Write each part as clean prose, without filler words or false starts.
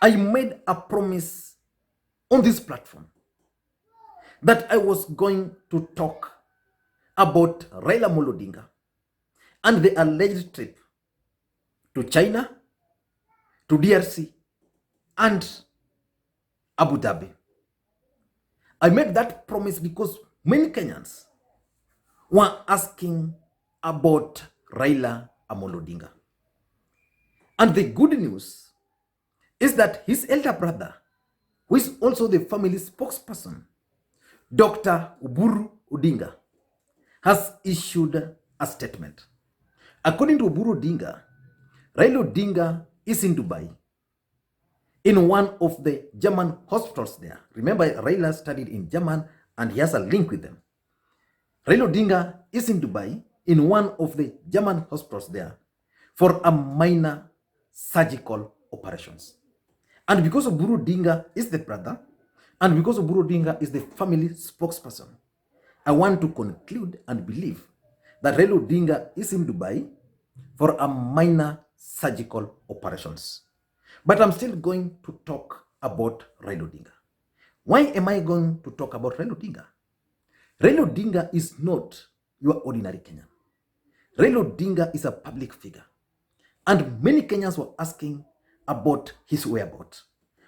I made a promise on this platform that I was going to talk about Raila Odinga and the alleged trip to China, to DRC, and Abu Dhabi. I made that promise because many Kenyans were asking about Raila Odinga. And the good news is that his elder brother, who is also the family spokesperson, Dr. Oburu Odinga, has issued a statement. According to Oburu Odinga, Raila Odinga is in Dubai in one of the German hospitals there. Remember, Raila studied in German and he has a link with them. Raila Odinga is in Dubai in one of the German hospitals there for a minor surgical operations. And because Oburu Odinga is the brother, and because Oburu Odinga is the family spokesperson, I want to conclude and believe that Raila Odinga is in Dubai for a minor surgical operations. But I'm still going to talk about Raila Odinga. Why am I going to talk about Raila Odinga? Raila Odinga is not your ordinary Kenyan. Raila Odinga is a public figure. And many Kenyans were asking about his whereabouts.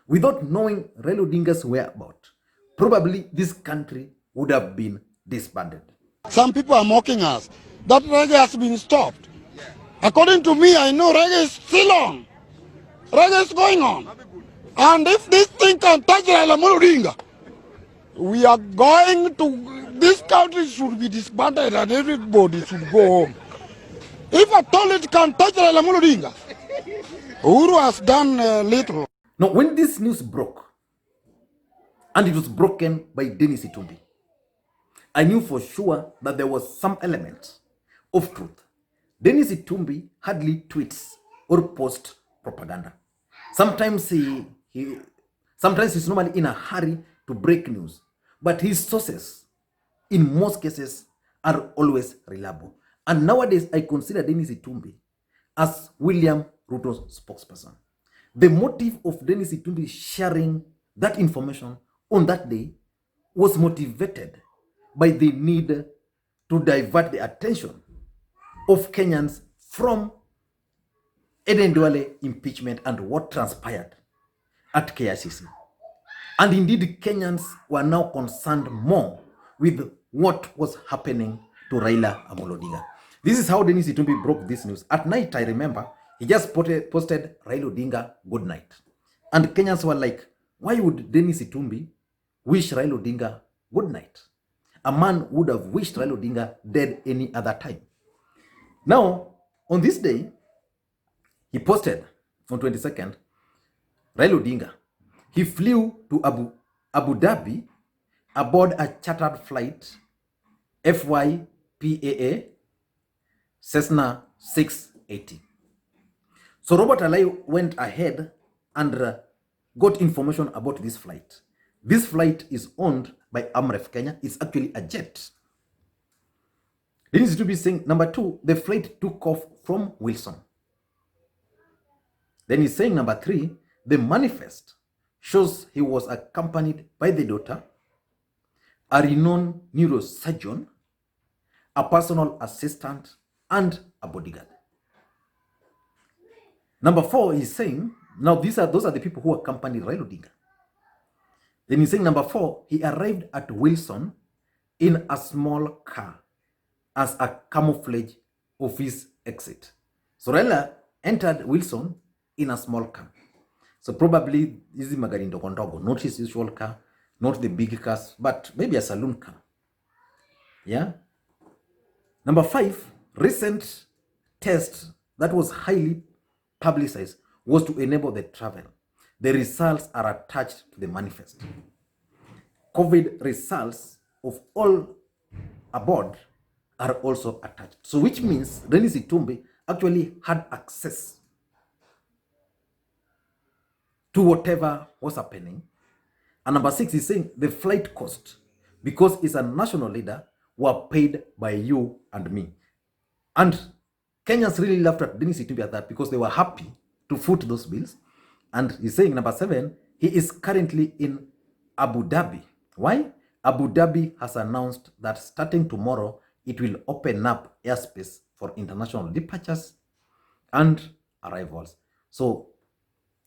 Without knowing Raila Odinga's whereabouts, probably this country would have been disbanded. Some people are mocking us that reggae has been stopped. According to me, I know reggae is still on. Reggae is going on. And if this thing can touch Raila Odinga, we are going to, this country should be disbanded and everybody should go home. If at all it can touch Raila Odinga, Uhuru has done little. Now, when this news broke, and it was broken by Dennis Itumbi, I knew for sure that there was some element of truth. Dennis Itumbi hardly tweets or posts propaganda. Sometimes sometimes he's normally in a hurry to break news, but his sources, in most cases, are always reliable. And nowadays, I consider Dennis Itumbi as William Ruto's spokesperson. The motive of Dennis Itumbi sharing that information on that day was motivated by the need to divert the attention of Kenyans from Eden Duale impeachment and what transpired at KICC. And indeed, Kenyans were now concerned more with what was happening to Raila Odinga. This is how Dennis Itumbi broke this news. At night, I remember, he just posted Raila Odinga good night. And Kenyans were like, why would Dennis Itumbi wish Raila Odinga good night? A man would have wished Raila Odinga dead any other time. Now, on this day, he posted on 22nd, Raila Odinga. He flew to Abu Dhabi aboard a chartered flight FYPAA Cessna 680. So Robert Alai went ahead and got information about this flight. This flight is owned by Amref Kenya. It's actually a jet. This is to be saying, number two, the flight took off from Wilson. Then he's saying, number three, the manifest shows he was accompanied by the daughter, a renowned neurosurgeon, a personal assistant, and a bodyguard. Number four, he's saying, now those are the people who accompanied Raila Odinga. Then he's saying, number four, he arrived at Wilson in a small car as a camouflage of his exit. So Raila entered Wilson in a small car. So probably this is magari ndogondogo, not his usual car, not the big cars, but maybe a saloon car. Yeah. Number five, recent test that was highly publicized was to enable the travel. The results are attached to the manifest. COVID results of all aboard are also attached. So which means Dennis Itumbi actually had access to whatever was happening. And number six is saying the flight cost, because he's a national leader, were paid by you and me. And Kenyans really laughed at Dennis Itumbi at that because they were happy to foot those bills. And he's saying number 7, he is currently in Abu Dhabi. Why? Abu Dhabi has announced that starting tomorrow, it will open up airspace for international departures and arrivals. So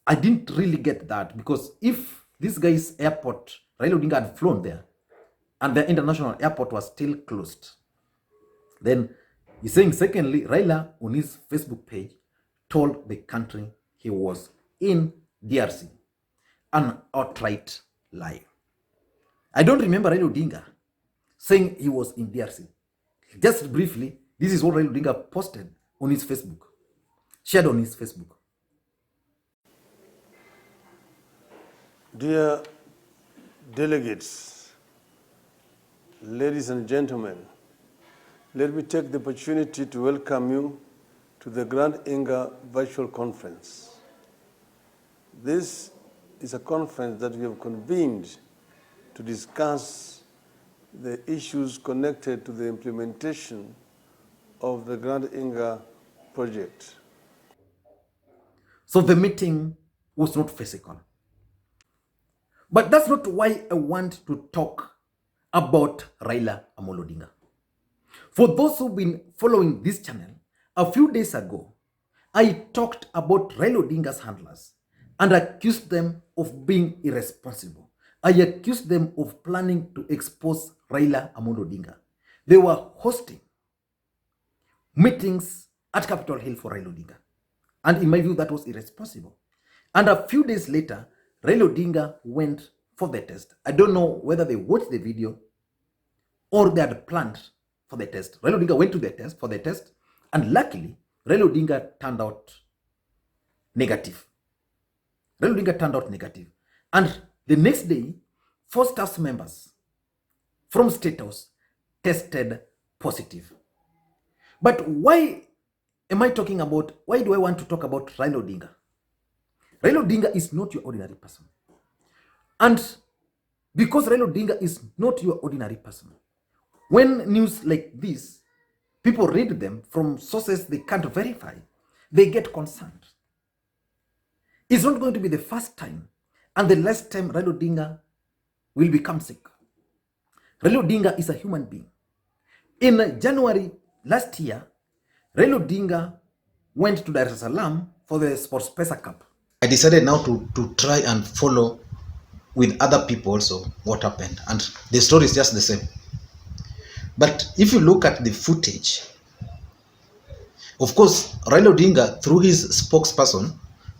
I didn't really get that, because if this guy's airport, Raila Odinga, had flown there and the international airport was still closed, then he's saying, secondly, Raila on his Facebook page told the country he was in DRC. An outright lie. I don't remember Raila Odinga saying he was in DRC. Just briefly, this is what Raila Odinga posted on his Facebook, shared on his Facebook. Dear delegates, ladies and gentlemen, let me take the opportunity to welcome you to the Grand Inga Virtual Conference. This is a conference that we have convened to discuss the issues connected to the implementation of the Grand Inga project. So the meeting was not physical. But that's not why I want to talk about Raila Amolo Odinga. For those who've been following this channel, a few days ago, I talked about Raila Odinga's handlers and accused them of being irresponsible. I accused them of planning to expose Raila Amolo Odinga. They were hosting meetings at Capitol Hill for Raila Odinga. And in my view, that was irresponsible. And a few days later, Raila Odinga went for the test. I don't know whether they watched the video or they had planned for the test. Raila Odinga went to the test for the test, and luckily, Raila Odinga turned out negative. Raila Odinga turned out negative. And the next day, 4 staff members from State House tested positive. But why am I talking about, why do I want to talk about Raila Odinga? Raila Odinga is not your ordinary person. And because Raila Odinga is not your ordinary person, when news like this, people read them from sources they can't verify, they get concerned. It's not going to be the first time and the last time Raila Odinga will become sick. Raila Odinga is a human being. In January last year, Raila Odinga went to Dar es Salaam for the Sports Pesa Cup. I decided now to try and follow with other people also what happened. And the story is just the same. But if you look at the footage, of course, Raila Odinga, through his spokesperson,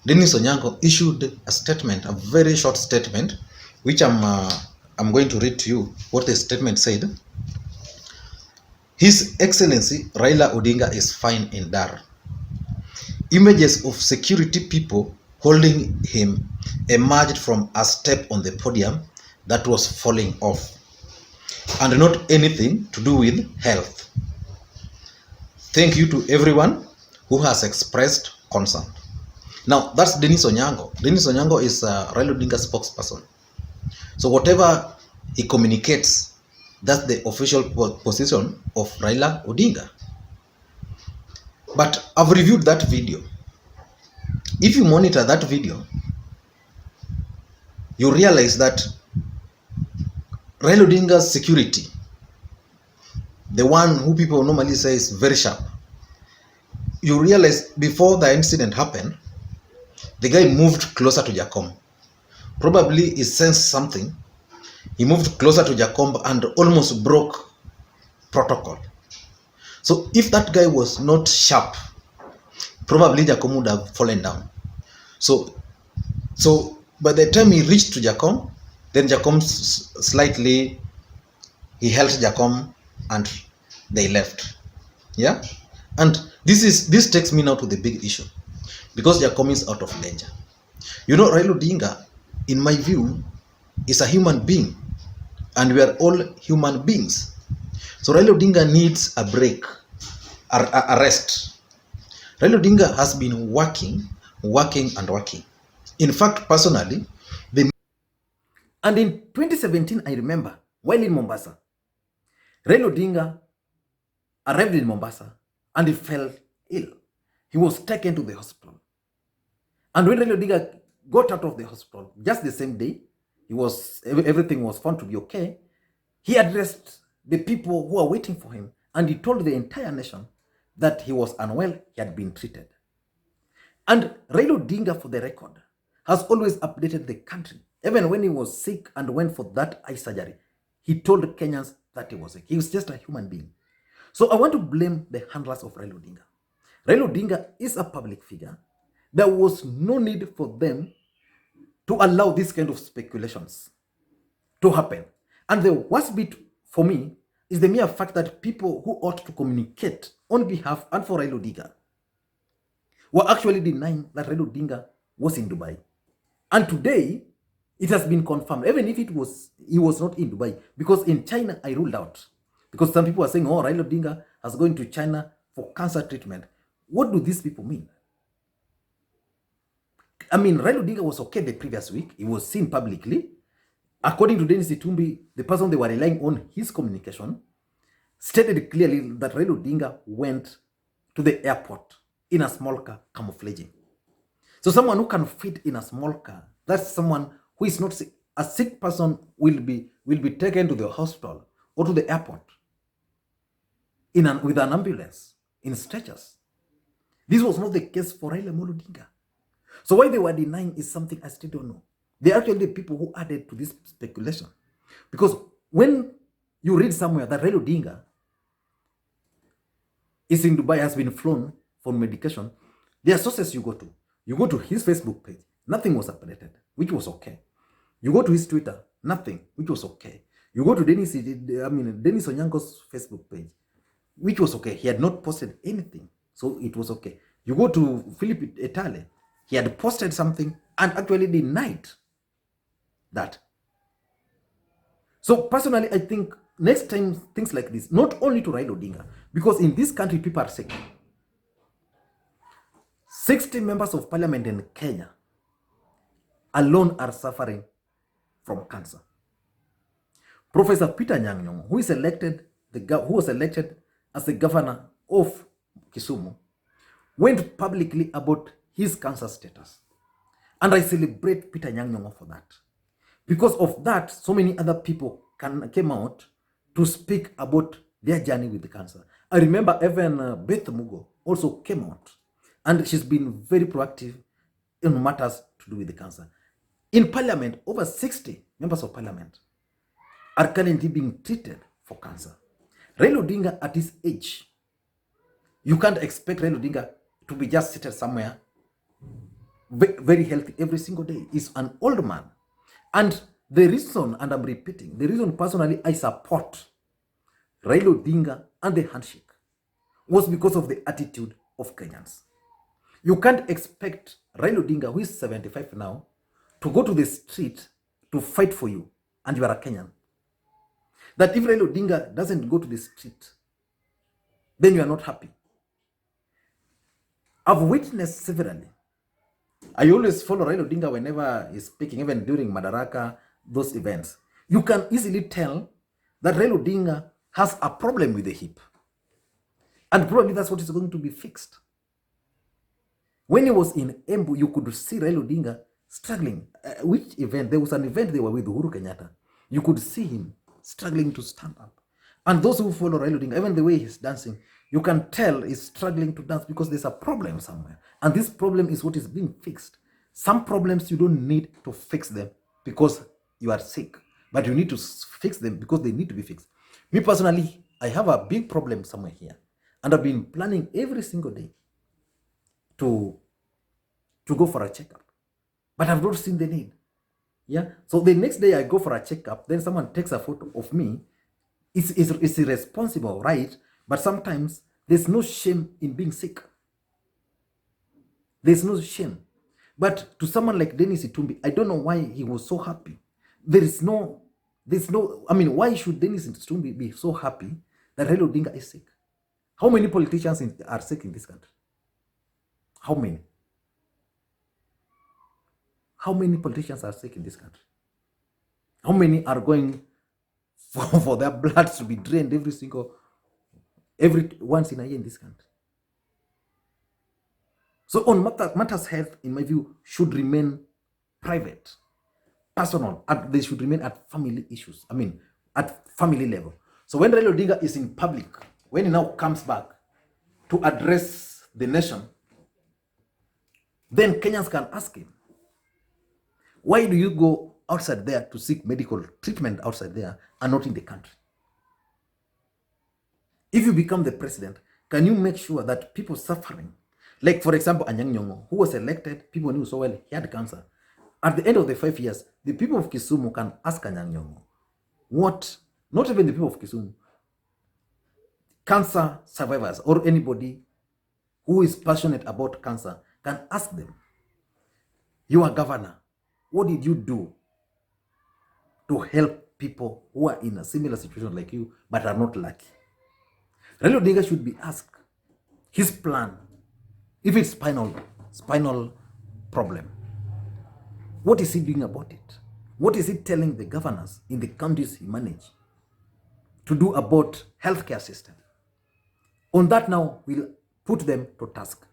Dennis Onyango, issued a statement, a very short statement, which I'm going to read to you what the statement said. His Excellency Raila Odinga is fine in Dar. Images of security people holding him emerged from a step on the podium that was falling off, and not anything to do with health. Thank you to everyone who has expressed concern. Now, that's Dennis Onyango. Dennis Onyango is Raila Odinga's spokesperson. So whatever he communicates, that's the official position of Raila Odinga. But I've reviewed that video. If you monitor that video, you realize that Raila Odinga's security, the one who people normally say is very sharp, you realize before the incident happened, the guy moved closer to Jacom. Probably he sensed something. He moved closer to Jacom and almost broke protocol. So if that guy was not sharp, probably Jacom would have fallen down. So by the time he reached to Jacom, then Jacom slightly, he held Jacom and they left. Yeah? And this takes me now to the big issue, because Jacom is out of danger. You know, Raila Odinga, in my view, is a human being, and we are all human beings. So Raila Odinga needs a break, a rest. Raila Odinga has been working. In fact, personally, and in 2017, I remember, while in Mombasa, Raila Odinga arrived in Mombasa and he fell ill. He was taken to the hospital. And when Raila Odinga got out of the hospital just the same day. Everything was found to be okay. He addressed the people who are waiting for him, and he told the entire nation that he was unwell, he had been treated. And Raila Odinga, for the record, has always updated the country. Even when he was sick and went for that eye surgery, he told Kenyans that he was sick. He was just a human being. So I want to blame the handlers of Raila Odinga. Raila Odinga is a public figure. There was no need for them to allow this kind of speculations to happen. And the worst bit for me is the mere fact that people who ought to communicate on behalf and for Raila Odinga were actually denying that Raila Odinga was in Dubai. And today, it has been confirmed, even if he was not in Dubai, because in China, I ruled out. Because some people are saying, oh, Raila Odinga has gone to China for cancer treatment. What do these people mean? I mean, Raila Odinga was okay the previous week. He was seen publicly. According to Dennis Itumbi, the person they were relying on his communication, stated clearly that Raila Odinga went to the airport in a small car, camouflaging. So someone who can fit in a small car, that's someone who is not sick. A sick person will be taken to the hospital or to the airport with an ambulance, in stretchers. This was not the case for Raila Odinga. So why they were denying is something I still don't know. They are actually the people who added to this speculation. Because when you read somewhere that Raila Odinga is in Dubai, has been flown for medication, there are sources you go to. You go to his Facebook page, nothing was updated, which was okay. You go to his Twitter, nothing, which was okay. You go to Dennis Onyango's Facebook page, which was okay. He had not posted anything, so it was okay. You go to Philip Etale, he had posted something and actually denied that. So personally, I think next time things like this, not only to Raila Odinga, because in this country people are sick. 60 members of parliament in Kenya alone are suffering from cancer. Professor Peter Nyang'nyong'o, who was elected as the governor of Kisumu, went publicly about his cancer status. And I celebrate Peter Nyang'nyong'o for that. Because of that, so many other people came out to speak about their journey with the cancer. I remember even Beth Mugo also came out, and she's been very proactive in matters to do with the cancer. In parliament, over 60 members of parliament are currently being treated for cancer. Raila Odinga at his age, you can't expect Raila Odinga to be just seated somewhere very healthy every single day. He's an old man. And the reason, and I'm repeating, the reason personally I support Raila Odinga and the handshake was because of the attitude of Kenyans. You can't expect Raila Odinga, who is 75 now, to go to the street to fight for you, and you are a Kenyan. That if Raila Odinga doesn't go to the street, then you are not happy. I've witnessed severally. I always follow Raila Odinga whenever he's speaking, even during Madaraka, those events. You can easily tell that Raila Odinga has a problem with the hip. And probably that's what is going to be fixed. When he was in Embu, you could see Raila Odinga struggling. Which event? There was an event they were with Uhuru Kenyatta. You could see him struggling to stand up. And those who follow Raila Odinga, even the way he's dancing, you can tell he's struggling to dance because there's a problem somewhere. And this problem is what is being fixed. Some problems you don't need to fix them because you are sick, but you need to fix them because they need to be fixed. Me personally, I have a big problem somewhere here, and I've been planning every single day to go for a checkup, but I've not seen the need. Yeah. So the next day I go for a checkup, then someone takes a photo of me. It's irresponsible, right? But sometimes there's no shame in being sick. There's no shame. But to someone like Dennis Itumbi, I don't know why he was so happy. Why should Dennis Itumbi be so happy that Raila Odinga is sick? How many politicians are sick in this country? How many? How many politicians are sick in this country? How many are going for their blood to be drained every once in a year in this country? So on matters health, in my view, should remain private, personal, and they should remain at family issues. I mean, at family level. So when Raila Odinga is in public, when he now comes back to address the nation, then Kenyans can ask him, why do you go outside there to seek medical treatment outside there and not in the country? If you become the president, can you make sure that people suffering, like for example, Anyang' Nyong'o, who was elected, people knew so well he had cancer. At the end of the 5 years, the people of Kisumu can ask Anyang' Nyong'o, what, not even the people of Kisumu, cancer survivors or anybody who is passionate about cancer can ask them, you are governor, what did you do to help people who are in a similar situation like you but are not lucky? Raila Odinga should be asked his plan. If it's spinal problem, what is he doing about it? What is he telling the governors in the counties he managed to do about healthcare system? On that now, we'll put them to task.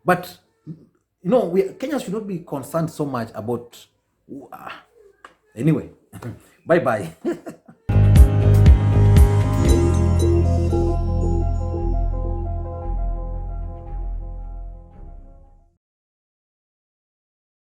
But, Kenya should not be concerned so much about... Anyway, bye-bye.